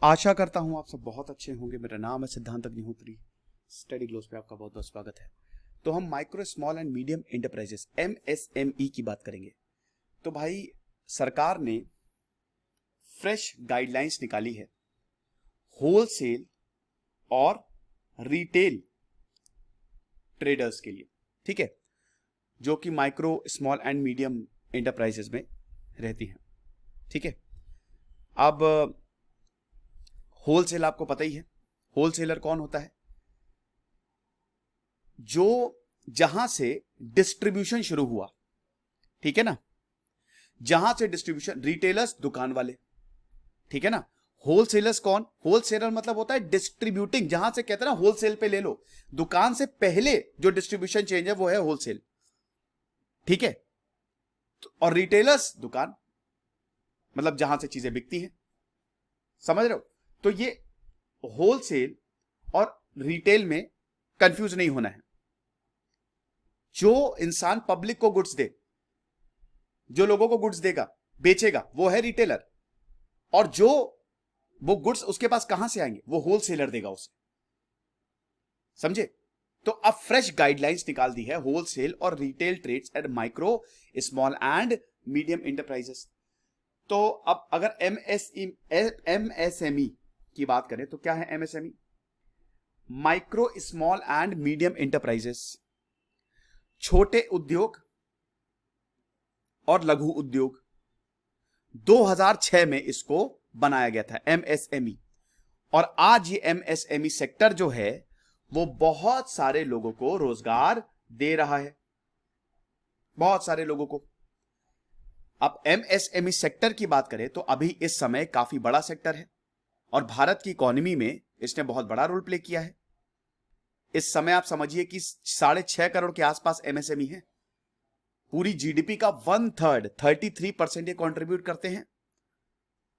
आशा करता हूं आप सब बहुत अच्छे होंगे। मेरा नाम है सिद्धांत अग्निहोत्री। स्टडी ग्लोस पे आपका बहुत बहुत स्वागत है। तो हम micro small and medium enterprises MSME की बात करेंगे। तो भाई, सरकार ने फ्रेश गाइडलाइंस निकाली है होलसेल और रिटेल ट्रेडर्स के लिए, ठीक है, जो कि micro small and medium enterprises में रहती हैं, ठीक है। अब होलसेल आपको पता ही है, होलसेलर कौन होता है? जो जहां से डिस्ट्रीब्यूशन शुरू हुआ, ठीक है ना, जहां से डिस्ट्रीब्यूशन, रिटेलर्स दुकान वाले, ठीक है ना। होलसेलर्स कौन? होलसेलर मतलब होता है डिस्ट्रीब्यूटिंग, जहां से कहते हैं ना होलसेल पे ले लो, दुकान से पहले जो डिस्ट्रीब्यूशन चेंज है वो है होलसेल, ठीक है। और रिटेलर्स दुकान, मतलब जहां से चीजें बिकती हैं, समझ रहे हो? तो ये होलसेल और रिटेल में कंफ्यूज नहीं होना है। जो इंसान पब्लिक को गुड्स दे, जो लोगों को गुड्स देगा, बेचेगा, वो है रिटेलर। और जो वो गुड्स उसके पास कहां से आएंगे, वो होलसेलर देगा उसे, समझे? तो अब फ्रेश गाइडलाइंस निकाल दी है होलसेल और retail trades and micro small and medium enterprises. तो अब अगर MSME की बात करें तो क्या है MSME? Micro small and medium enterprises, छोटे उद्योग और लघु उद्योग। 2006 में इसको बनाया गया था MSME। और आज ये MSME सेक्टर जो है वो बहुत सारे लोगों को रोजगार दे रहा है, बहुत सारे लोगों को। अब MSME सेक्टर की बात करें तो अभी इस समय काफी बड़ा सेक्टर है और भारत की इकोनॉमी में इसने बहुत बड़ा रोल प्ले किया है। इस समय आप समझिए कि 6.5 करोड़ के आसपास MSME है। पूरी GDP का 1/3, 33% ये कंट्रीब्यूट करते हैं।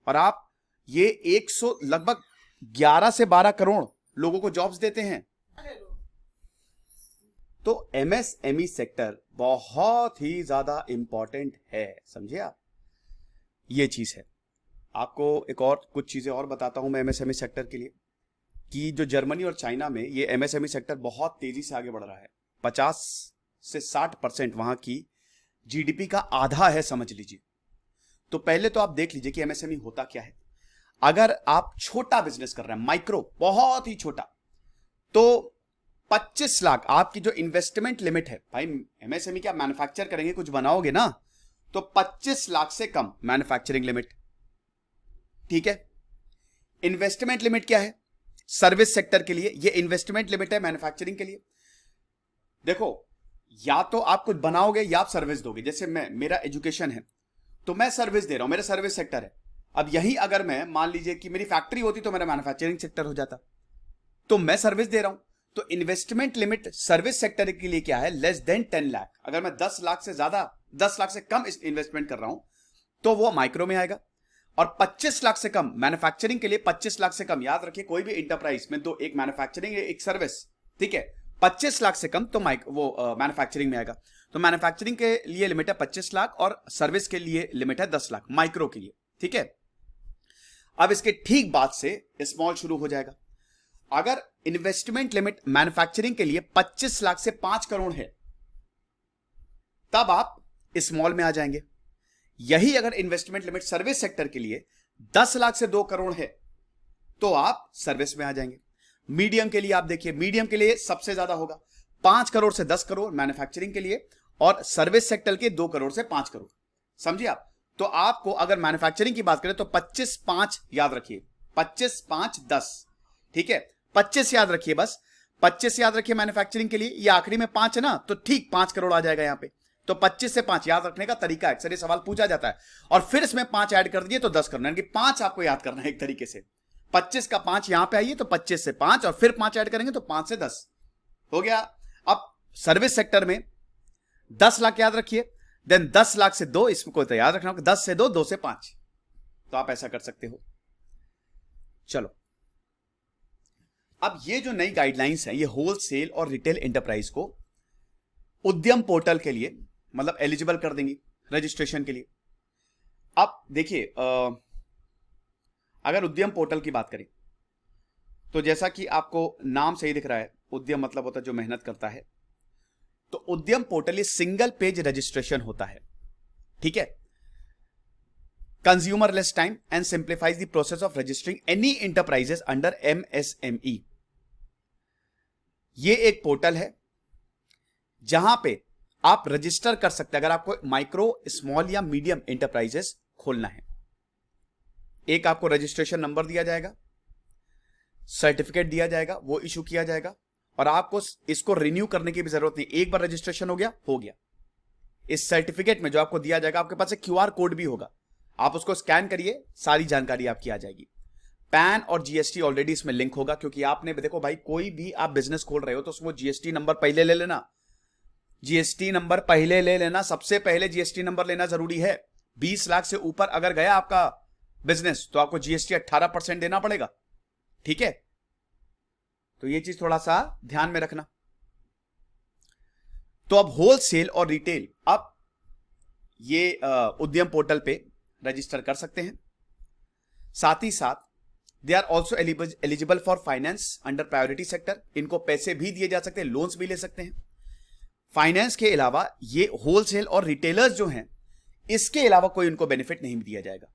और आप ये 100 लगभग 11 से 12 करोड़ लोगों को जॉब्स देते हैं। तो MSME सेक्टर बहुत ही ज्यादा इंपॉर्टेंट है, समझे आप? ये चीज है। आपको एक और कुछ चीजें और बताता हूं मैं MSME सेक्टर के लिए, कि जो जर्मनी और चाइना में ये MSME सेक्टर बहुत तेजी से आगे बढ़ रहा है। 50 से 60% वहां की GDP का आधा है, समझ लीजिए। तो पहले तो आप देख लीजिए कि MSME होता क्या है। अगर आप छोटा बिजनेस कर रहे हैं, माइक्रो, बहुत ही छोटा, तो 25 लाख आपकी जो इन्वेस्टमेंट लिमिट है। भाई, MSME क्या मैन्युफैक्चर करेंगे, कुछ बनाओगे ना, तो 25 लाख से कम मैन्युफैक्चरिंग लिमिट, ठीक है। इन्वेस्टमेंट लिमिट क्या है सर्विस सेक्टर के लिए? ये इन्वेस्टमेंट लिमिट है मैन्युफैक्चरिंग के लिए। देखो, या तो आप कुछ बनाओगे या आप सर्विस दोगे। जैसे मेरा एजुकेशन है तो मैं सर्विस दे रहा हूं, मेरा सर्विस सेक्टर है। अब यही अगर मैं मान लीजिए कि मेरी फैक्ट्री होती तो मेरा मैन्युफैक्चरिंग सेक्टर हो जाता। तो मैं सर्विस दे रहा हूं, तो इन्वेस्टमेंट लिमिट सर्विस सेक्टर के लिए क्या है? Less than 10 lakh. अगर मैं 10 लाख से ज्यादा, 10 लाख से कम इन्वेस्टमेंट कर रहा हूं तो वो माइक्रो में आएगा। और 25 लाख से कम मैन्युफैक्चरिंग के लिए, 25 लाख से कम, याद रखिए कोई भी इंटरप्राइज में दो, एक मैन्युफैक्चरिंग एक सर्विस, ठीक है। 25 लाख से कम तो मैन्युफैक्चरिंग में आएगा। तो मैन्युफैक्चरिंग के लिए लिमिट है 25 लाख और सर्विस के लिए लिमिट है 10 लाख माइक्रो के लिए, ठीक है। अब इसके ठीक बाद से स्मॉल शुरू हो जाएगा। अगर इन्वेस्टमेंट लिमिट मैन्युफैक्चरिंग के लिए 25 लाख से 5 करोड़ है, तब आप स्मॉल में आ जाएंगे। यही अगर इन्वेस्टमेंट लिमिट सर्विस सेक्टर के लिए 10 लाख से 2 करोड़ है, तो आप सर्विस में आ जाएंगे। मीडियम के लिए आप देखिए, मीडियम के लिए सबसे ज्यादा होगा 5 करोड़ से 10 करोड़ मैन्युफैक्चरिंग के लिए, और सर्विस सेक्टर के 2 करोड़ से 5 करोड़, समझिए आप। तो आपको अगर मैन्युफैक्चरिंग की बात करें तो 25-5 याद रखिए, 25-5-10, ठीक है। 25 याद रखिए, बस 25 याद रखिए मैन्युफैक्चरिंग के लिए। ये आखिरी में 5 है ना, तो ठीक 5 करोड़ आ जाएगा यहां पे। तो 25 से 5 याद रखने का तरीका है, अक्सर ये सवाल पूछा जाता है। और फिर इसमें 5 ऐड कर दिए तो 10 करना, यानी कि 5 आपको याद करना है एक तरीके से। 25 का 5 यहां पे आइए तो 25 से 5, और फिर 5 ऐड करेंगे तो 5 से 10 हो गया। अब सर्विस सेक्टर में 10 लाख याद रखिए, देन 10 लाख से 2, इसको तो याद रखना, 10 से 2, 2 से 5, तो आप ऐसा कर सकते हो। चलो, अब ये जो नई गाइडलाइंस है ये होलसेल और रिटेल एंटरप्राइज को उद्यम पोर्टल के लिए मतलब एलिजिबल कर देंगी रजिस्ट्रेशन के लिए। अब देखिए, अगर उद्यम पोर्टल की बात करें तो जैसा कि आपको नाम से ही दिख रहा है, उद्यम मतलब होता है जो मेहनत करता है। तो उद्यम पोर्टल ये सिंगल पेज रजिस्ट्रेशन होता है, ठीक है। Consumes less time and simplifies the process of registering any enterprises under MSME। ये एक पोर्टल है जहां पे आप रजिस्टर कर सकते हैं अगर आपको माइक्रो, स्मॉल या मीडियम इंटरप्राइजेस खोलना है। एक आपको रजिस्ट्रेशन नंबर दिया जाएगा, सर्टिफिकेट दिया जाएगा, वो इशू किया जाएगा, और आपको इसको रिन्यू करने की भी जरूरत नहीं। एक बार रजिस्ट्रेशन हो गया। इस सर्टिफिकेट में जो आपको दिया जाएगा, आपके पास एक QR कोड भी होगा, आप उसको स्कैन करिए, सारी जानकारी आपकी आ जाएगी। पैन और GST ऑलरेडी इसमें लिंक होगा, क्योंकि आपने देखो भाई, कोई भी आप बिजनेस खोल रहे हो तो उसमें GST नंबर पहले ले लेना। GST नंबर पहले ले लेना, सबसे पहले GST नंबर लेना जरूरी है। 20 लाख से ऊपर अगर गया आपका बिजनेस तो आपको GST 18% देना पड़ेगा, ठीक है। तो ये चीज थोड़ा सा ध्यान में रखना। तो अब होलसेल और रिटेल आप ये उद्यम पोर्टल पे रजिस्टर कर सकते हैं। साथ ही साथ they are also eligible for finance under priority sector. इनको पैसे भी दिए जा सकते हैं, लोन्स भी ले सकते हैं। फाइनेंस के अलावा ये होलसेल और रिटेलर्स जो हैं, इसके अलावा कोई उनको बेनिफिट नहीं दिया जाएगा,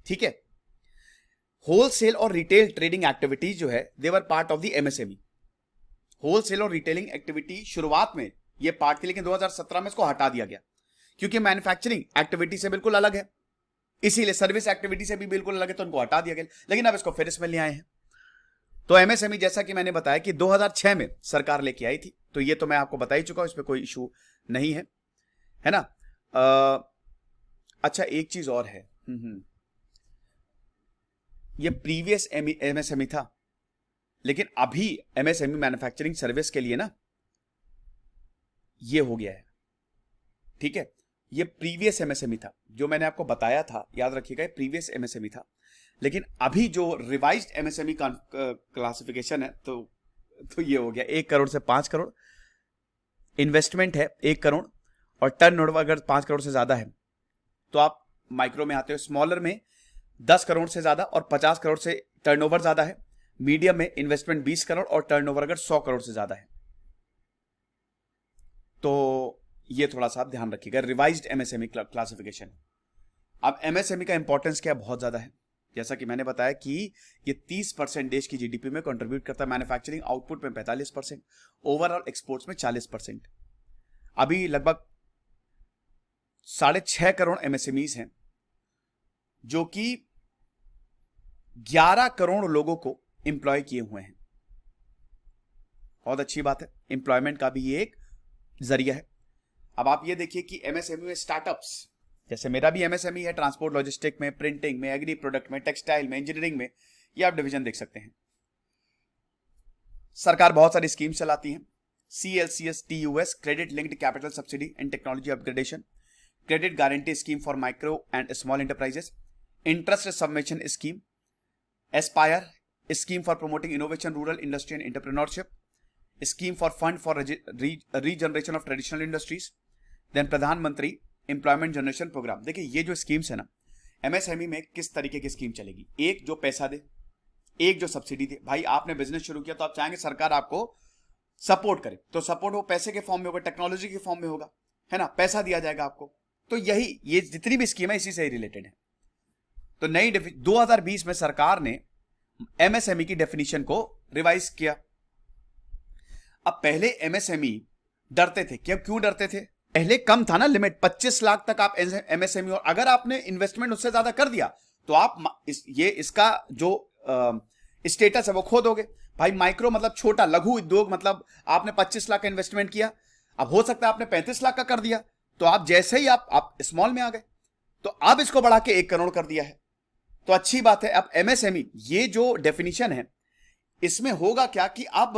ठीक है। होलसेल और रिटेल ट्रेडिंग एक्टिविटीज जो है, they were part of the MSME। Wholesale और रिटेलिंग एक्टिविटी शुरुआत में ये पार्ट थी, लेकिन 2017 में इसको हटा दिया गया, क्योंकि मैन्युफैक्चरिंग एक्टिविटी से बिल्कुल अलग है, इसीलिए सर्विस एक्टिविटी से भी बिल्कुल अलग है, तो उनको हटा दिया गया। लेकिन अब इसको फिर इसमें ले आए हैं। तो MSME जैसा कि मैंने बताया कि 2006 में सरकार लेके आई थी, तो ये तो मैं आपको बता ही चुका हूं, इसमें कोई इशू नहीं है ना। अच्छा, एक चीज और है, ये प्रीवियस MSME था, लेकिन अभी MSME मैन्युफैक्चरिंग सर्विस के लिए ना ये हो गया है, ठीक है। ये प्रीवियस MSME था, जो मैंने आपको बताया था, याद रखिएगा, प्रीवियस MSME था। लेकिन अभी जो रिवाइज्ड MSME क्लासिफिकेशन है, तो ये हो गया 1 करोड़ से 5 करोड़, इन्वेस्टमेंट है 1 करोड़, और टर्नओवर अगर 5 करोड़ से ज्यादा है तो आप माइक्रो में आते हो। स्मॉलर में 10 करोड़ से ज्यादा और 50 करोड़ से टर्नओवर ज्यादा है। मीडियम में इन्वेस्टमेंट 20 करोड़ और टर्नओवर अगर 100 करोड़ से ज्यादा है। तो ये थोड़ा सा आप ध्यान रखिएगा, रिवाइज्ड MSME क्लासिफिकेशन। अब MSME का इंपॉर्टेंस क्या बहुत ज्यादा है, जैसा कि मैंने बताया कि ये 30% देश की GDP में कंट्रीब्यूट करता है, मैन्युफैक्चरिंग आउटपुट में 45%, ओवरऑल एक्सपोर्ट्स में 40%। अभी लगभग 6.5 करोड़ MSMEs हैं, जो कि 11 करोड़ लोगों को इंप्लॉय किए हुए हैं। बहुत अच्छी बात है, इंप्लॉयमेंट का भी ये एक जरिया है। अब आप ये देखिए कि MSME में स्टार्टअप्स, जैसे मेरा भी MSME है, ट्रांसपोर्ट लॉजिस्टिक में, प्रिंटिंग में, एग्री प्रोडक्ट में, टेक्सटाइल में, इंजीनियरिंग में, ये आप डिवीजन देख सकते हैं। सरकार बहुत सारी स्कीम चलाती है, CLCS TUS, credit linked capital subsidy and technology upgradation, credit guarantee scheme for micro and small enterprises, interest subvention scheme, aspire scheme for promoting innovation, rural industry and entrepreneurship, scheme for fund for regeneration of traditional industries, then प्रधानमंत्री employment generation programme. देखिए ये जो schemes है ना, MSME में किस तरीके की स्कीम चलेगी, एक जो पैसा दे, एक जो सब्सिडी दे। भाई आपने बिजनेस शुरू किया तो आप चाहेंगे सरकार आपको सपोर्ट करे, तो सपोर्ट वो पैसे के फॉर्म में होगा, टेक्नोलॉजी के फॉर्म में होगा, है ना, पैसा दिया जाएगा आपको। तो यही, ये जितनी भी स्कीम है इसी से ही रिलेटेड है। तो नई 2020 में सरकार ने MSME की डेफिनेशन को रिवाइज किया। अब पहले MSME डरते थे, क्यों डरते थे? पहले कम था ना लिमिट, 25 लाख तक आप MSME, और अगर आपने इन्वेस्टमेंट उससे ज्यादा कर दिया तो आप इसका जो स्टेटस है वो खो दोगे। भाई माइक्रो मतलब छोटा लघु उद्योग, मतलब आपने 25 लाख का इन्वेस्टमेंट किया, अब हो सकता है आपने 35 लाख का कर दिया, तो आप जैसे ही आप स्मॉल में आ गए, तो अब इसको बढ़ा के 1 करोड़ कर दिया है। तो अच्छी बात है। अब MSME ये जो डेफिनेशन है, इसमें होगा क्या कि अब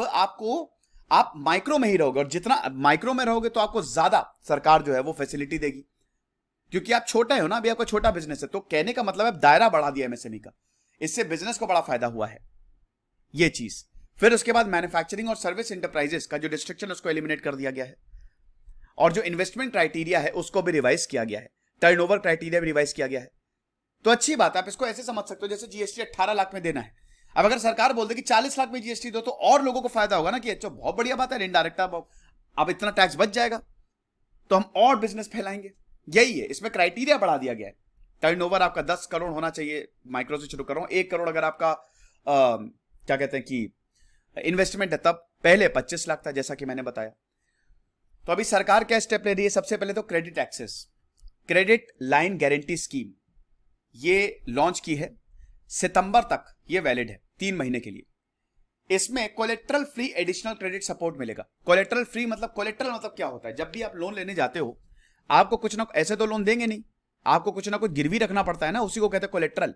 आप माइक्रो में ही रहोगे, और जितना माइक्रो में रहोगे तो आपको ज्यादा सरकार जो है वो फैसिलिटी देगी, क्योंकि आप छोटे हो ना, अभी आपका छोटा बिजनेस है। तो कहने का मतलब है दायरा बढ़ा दिया MSME का, इससे बिजनेस को बड़ा फायदा हुआ है ये चीज। फिर उसके बाद मैन्युफैक्चरिंग और सर्विस इंटरप्राइजेस का जो रिस्ट्रिक्शन उसको एलिमिनेट कर दिया गया है, और जो इन्वेस्टमेंट क्राइटेरिया है उसको भी रिवाइज किया गया है, टर्नओवर क्राइटेरिया भी रिवाइज किया गया है। तो अच्छी बात है, आप इसको ऐसे समझ सकते हो जैसे जीएसटी 18 लाख में देना है। अब अगर सरकार बोल दे कि 40 लाख में जीएसटी दो तो और लोगों को फायदा होगा ना, कि अच्छा बहुत बढ़िया बात है, इनडायरेक्ट अब इतना टैक्स बच जाएगा तो हम और बिजनेस फैलाएंगे। यही है, इसमें क्राइटेरिया बढ़ा दिया गया है। टर्नओवर आपका 10 करोड़ होना चाहिए, माइक्रो से शुरू कर रहा हूं। 1 करोड़ अगर आपका क्या कहते हैं कि इन्वेस्टमेंट है, तब पहले 25 लाख था जैसा कि मैंने बताया। तो अभी सरकार क्या स्टेप ले रही है? सबसे पहले तो credit access, credit line guarantee scheme ये लॉन्च की है। सितंबर तक ये वैलिड है, 3 महीने के लिए। इसमें collateral free additional credit support मिलेगा। कोलेट्रल फ्री मतलब, कोलेट्रल मतलब क्या होता है? जब भी आप लोन लेने जाते हो, आपको कुछ ना, ऐसे तो लोन देंगे नहीं, आपको कुछ ना कुछ गिरवी रखना पड़ता है ना, उसी को कहते हैं कोलेट्रल।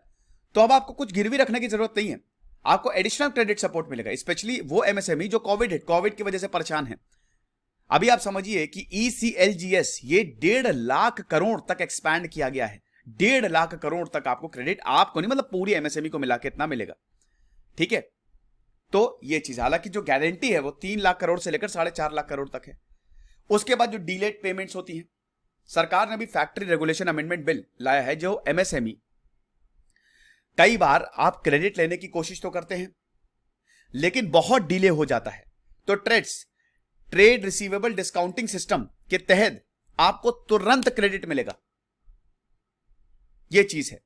तो अब आपको कुछ गिरवी रखने की जरूरत नहीं है, आपको एडिशनल क्रेडिट सपोर्ट मिलेगा। स्पेशली वो एमएसएमई जो कोविड की वजह से परेशान है। अभी आप समझिए कि ईसीएलजीएस ये 1.5 लाख करोड़ तक एक्सपैंड किया गया है। 1.5 लाख करोड़ तक आपको क्रेडिट, आपको नहीं मतलब पूरी एमएसएमई को मिला के इतना मिलेगा। ठीक है, तो ये चीज, हालांकि जो गारंटी है वो 3 लाख करोड़ से लेकर 4.5 लाख करोड़ तक है। उसके बाद जो डिलेड पेमेंट्स होती हैं, सरकार ने भी फैक्ट्री रेगुलेशन अमेंडमेंट बिल लाया है, जो एमएसएमई, कई बार आप क्रेडिट लेने की कोशिश तो करते हैं लेकिन बहुत डिले हो जाता है, तो ट्रेड रिसीवेबल डिस्काउंटिंग सिस्टम के तहत आपको तुरंत क्रेडिट मिलेगा। यह चीज है।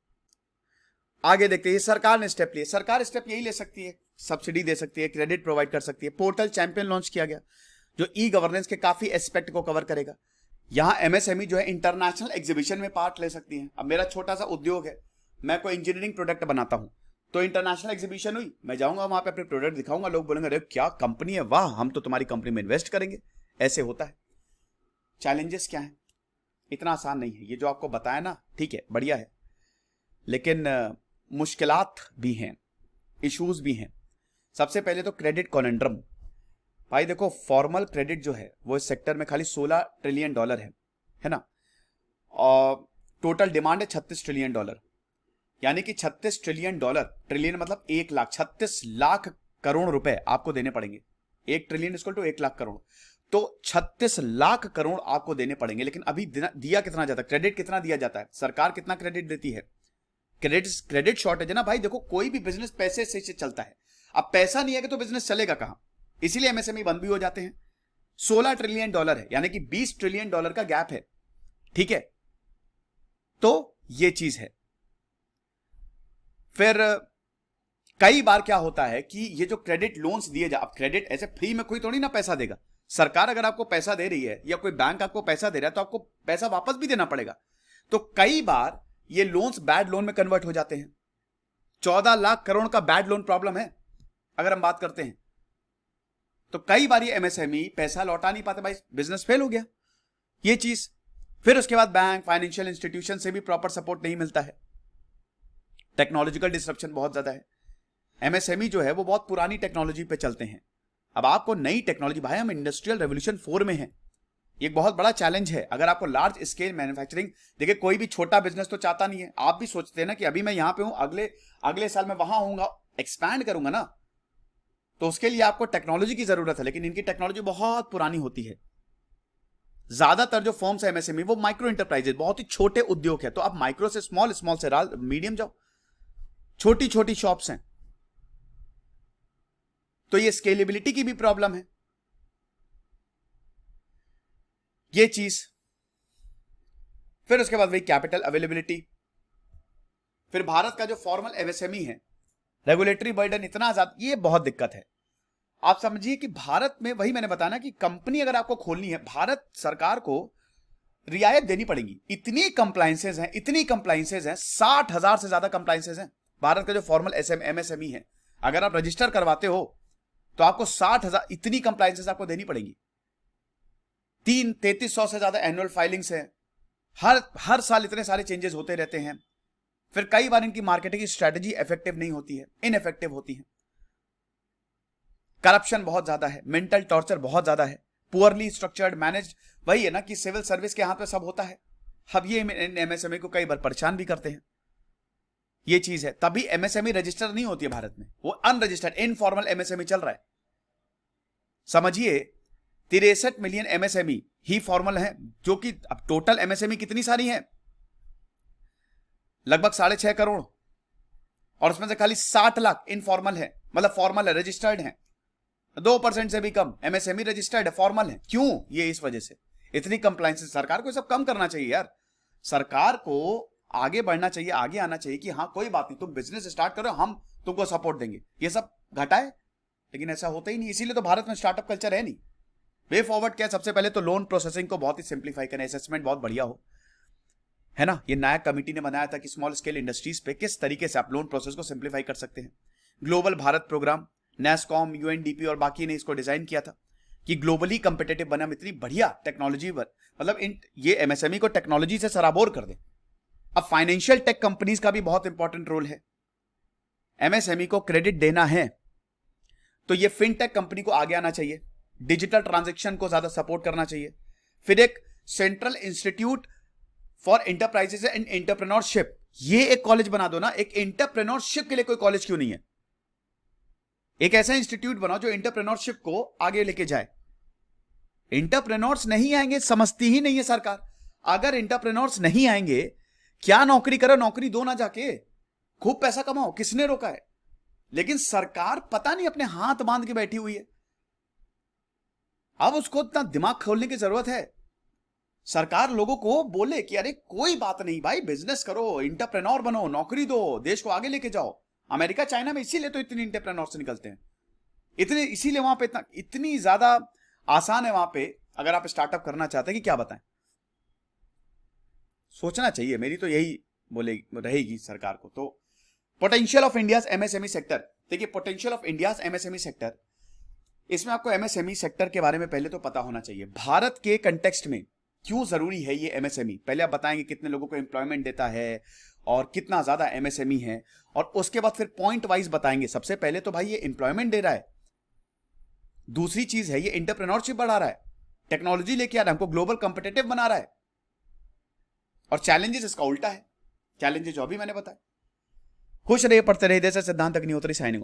आगे देखते हैं सरकार ने स्टेप लिए। सरकार स्टेप यही ले सकती है, सब्सिडी दे सकती है, क्रेडिट प्रोवाइड कर सकती है। पोर्टल चैंपियन लॉन्च किया गया जो ई गवर्नेंस के काफी एस्पेक्ट को कवर करेगा। यहां एमएसएमई जो है इंटरनेशनल एग्जीबिशन में पार्ट ले सकती है। अब मेरा छोटा सा उद्योग है, मैं कोई इंजीनियरिंग प्रोडक्ट बनाता हूं, तो इंटरनेशनल एग्जीबिशन हुई, मैं जाऊंगा वहां पे अपने प्रोडक्ट दिखाऊंगा, लोग बोलेंगे अरे क्या कंपनी है, वाह हम तो तुम्हारी कंपनी में इन्वेस्ट करेंगे। ऐसे होता है। चैलेंजेस क्या है? इतना आसान नहीं है ये जो आपको बताया ना, ठीक है बढ़िया है, लेकिन मुश्किलात भी हैं, इश्यूज भी हैं। सबसे पहले तो क्रेडिट कॉनेंड्रम। भाई देखो, फॉर्मल क्रेडिट जो है वो इस सेक्टर में खाली $16 ट्रिलियन है ना, और टोटल डिमांड है $36 ट्रिलियन, यानी कि $36 ट्रिलियन, ट्रिलियन मतलब 1 लाख, 36 लाख करोड़ रुपए आपको देने पड़ेंगे। 1 trillion equal to 1 lakh crore, तो 36 लाख करोड़ आपको देने पड़ेंगे। लेकिन अभी दिया कितना जाता है, क्रेडिट कितना दिया जाता है, सरकार कितना क्रेडिट देती है? क्रेडिट शॉर्टेज है ना भाई। देखो कोई भी बिजनेस पैसे से चलता है, अब पैसा नहीं है तो बिजनेस चलेगा कहां? इसीलिए एमएसएमई बंद भी हो जाते हैं। $16 ट्रिलियन है, यानी कि $20 ट्रिलियन का गैप है। ठीक है, तो ये चीज है। फिर कई बार क्या होता है कि ये जो क्रेडिट लोन्स दिए अब क्रेडिट ऐसे फ्री में कोई थोड़ी ना पैसा देगा। सरकार अगर आपको पैसा दे रही है या कोई बैंक आपको पैसा दे रहा है तो आपको पैसा वापस भी देना पड़ेगा। तो कई बार ये लोन्स बैड लोन में कन्वर्ट हो जाते हैं। 14 लाख करोड़ का बैड लोन प्रॉब्लम है अगर हम बात करते हैं, तो कई बार ये एमएसएमई पैसा लौटा नहीं पाते, भाई बिजनेस फेल हो गया, ये चीज। फिर उसके बाद बैंक, फाइनेंशियल इंस्टीट्यूशन से भी प्रॉपर सपोर्ट नहीं मिलता है। टेक्नोलॉजिकल डिसरप्शन बहुत ज्यादा है। एमएसएमई जो है वो बहुत पुरानी टेक्नोलॉजी पे चलते हैं। अब आपको नई टेक्नोलॉजी, भाई हम इंडस्ट्रियल रेवोल्यूशन 4 में हैं, ये बहुत बड़ा चैलेंज है। अगर आपको लार्ज स्केल मैन्युफैक्चरिंग, देखिए कोई भी छोटा बिजनेस तो चाहता नहीं है। आप भी सोचते हैं ना कि अभी मैं यहां पे हूं, अगले साल मैं वहां होऊंगा, एक्सपैंड करूंगा ना, तो उसके लिए आपको टेक्नोलॉजी की जरूरत है। लेकिन इनकी टेक्नोलॉजी बहुत पुरानी होती है। ज्यादातर जो फॉर्म्स है एमएसएमई वो माइक्रो इंटरप्राइजेस, बहुत ही छोटे उद्योग है। तो आप माइक्रो से स्मॉल, स्मॉल से मीडियम जाओ, छोटी छोटी शॉप्स हैं, तो ये स्केलेबिलिटी की भी प्रॉब्लम है, ये चीज। फिर उसके बाद वही कैपिटल अवेलेबिलिटी। फिर भारत का जो फॉर्मल एमएसएमई है, रेगुलेटरी बर्डन इतना ज्यादा, ये बहुत दिक्कत है। आप समझिए कि भारत में, वही मैंने बताया ना कि कंपनी अगर आपको खोलनी है, भारत सरकार को रियायत देनी पड़ेगी। इतनी कंप्लायंसेज हैं, इतनी कंप्लायंसेज हैं, 60,000 से ज्यादा कंप्लायंसेज हैं। भारत का जो फॉर्मल एमएसएमई है, अगर आप रजिस्टर करवाते हो तो आपको 60,000 इतनी कंप्लायंसेज आपको देनी पड़ेगी। 3300 से ज्यादा एनुअल फाइलिंग्स है। हर साल इतने सारे चेंजेस होते रहते हैं। फिर कई बार इनकी मार्केटिंग स्ट्रेटजी इफेक्टिव नहीं होती है, इनइफेक्टिव होती है। करप्शन बहुत ज्यादा है, मेंटल टॉर्चर बहुत ज्यादा है, पुअरली स्ट्रक्चर्ड मैनेज्ड। वही है ना कि सिविल सर्विस के हाथ पे सब होता है। अब ये एमएसएमई को कई बार परेशान भी करते हैं, ये चीज है। तभी एमएसएमई रजिस्टर नहीं होती है भारत में, वो अनरजिस्टर्ड इनफॉर्मल एमएसएमई चल रहा है। समझिए 63 मिलियन एमएसएमई ही फॉर्मल है, जो कि अब टोटल एमएसएमई कितनी सारी है, लगभग 6.5 करोड़, और उसमें से खाली 60 लाख इनफॉर्मल है, मतलब फॉर्मल है, रजिस्टर्ड है। 2% से भी कम एमएसएमई रजिस्टर्ड है, फॉर्मल है। क्यों? ये इस वजह से इतनी कंप्लायंस। सरकार को सब कम करना चाहिए यार, सरकार को आगे बढ़ना चाहिए, आगे आना चाहिए कि हाँ कोई बात नहीं, तुम बिजनेस स्टार्ट करो, हम तुमको सपोर्ट देंगे। ये सब घटाए, लेकिन ऐसा होता ही नहीं। इसीलिए तो भारत में स्टार्टअप कल्चर है नहीं। वे फॉरवर्ड क्या, सबसे पहले तो लोन प्रोसेसिंग को बहुत ही सिंप्लीफाई करें, असेसमेंट बहुत बढ़िया हो, है ना। ये नायक कमेटी ने बनाया था कि स्मॉल स्केल इंडस्ट्रीज पे किस तरीके से आप लोन प्रोसेस को सिंप्लीफाई कर सकते हैं। Global Bharat programme, NASSCOM, UNDP और बाकी ने इसको डिजाइन किया था कि ग्लोबली कंपिटेटिव बने हम, इतनी बढ़िया टेक्नोलॉजी पर, मतलब ये एमएसएमई को टेक्नोलॉजी से सराबोर कर दे। अब फाइनेंशियल टेक कंपनीज का भी बहुत इंपॉर्टेंट रोल है। एमएसएमई को क्रेडिट देना है तो ये फिनटेक कंपनी को आगे आना चाहिए, डिजिटल ट्रांजैक्शन को ज्यादा सपोर्ट करना चाहिए। फिर एक central institute for enterprises and entrepreneurship, ये एक कॉलेज बना दो ना। एक एंटरप्रेन्योरशिप के लिए कोई कॉलेज क्यों नहीं है? एक ऐसा इंस्टीट्यूट बनाओ जो एंटरप्रेन्योरशिप को आगे लेके जाए। एंटरप्रेन्योर्स नहीं आएंगे, समझती ही नहीं है सरकार। अगर एंटरप्रेन्योर्स नहीं आएंगे, क्या नौकरी करो, नौकरी दो ना जाके, खूब पैसा कमाओ, किसने रोका है? लेकिन सरकार पता नहीं अपने हाथ बांध के बैठी हुई है। अब उसको इतना दिमाग खोलने की जरूरत है। सरकार लोगों को बोले कि अरे कोई बात नहीं भाई, बिजनेस करो, एंटरप्रेन्योर बनो, नौकरी दो, देश को आगे लेके जाओ। अमेरिका चाइना में इसीलिए तो इतने एंटरप्रेन्योर्स निकलते हैं, इतने, इसीलिए वहां पे इतनी ज्यादा आसान है वहां पे। अगर आप स्टार्टअप करना चाहते हैं कि क्या बताएं, सोचना चाहिए। मेरी तो यही बोले रहेगी सरकार को। तो potential of India's MSME sector, देखिए potential of India's MSME sector, इसमें आपको एमएसएमई सेक्टर के बारे में पहले तो पता होना चाहिए। भारत के कंटेक्स्ट में क्यों जरूरी है ये एमएसएमई, पहले आप बताएंगे कितने लोगों को एम्प्लॉयमेंट देता है और कितना ज्यादा एमएसएमई है, और उसके बाद फिर पॉइंट वाइज बताएंगे। सबसे पहले तो भाई ये एम्प्लॉयमेंट दे रहा है, दूसरी चीज है ये एंटरप्रेन्योरशिप बढ़ा रहा है, टेक्नोलॉजी लेके आ रहा है, हमको ग्लोबल कॉम्पिटिटिव बना रहा है, और चैलेंजेस इसका उल्टा है, चैलेंजेस जो अभी मैंने बताया। खुश रहिए, पढ़ते रहिए। जैसे सिद्धांत अग्निहोत्री साइनिंग।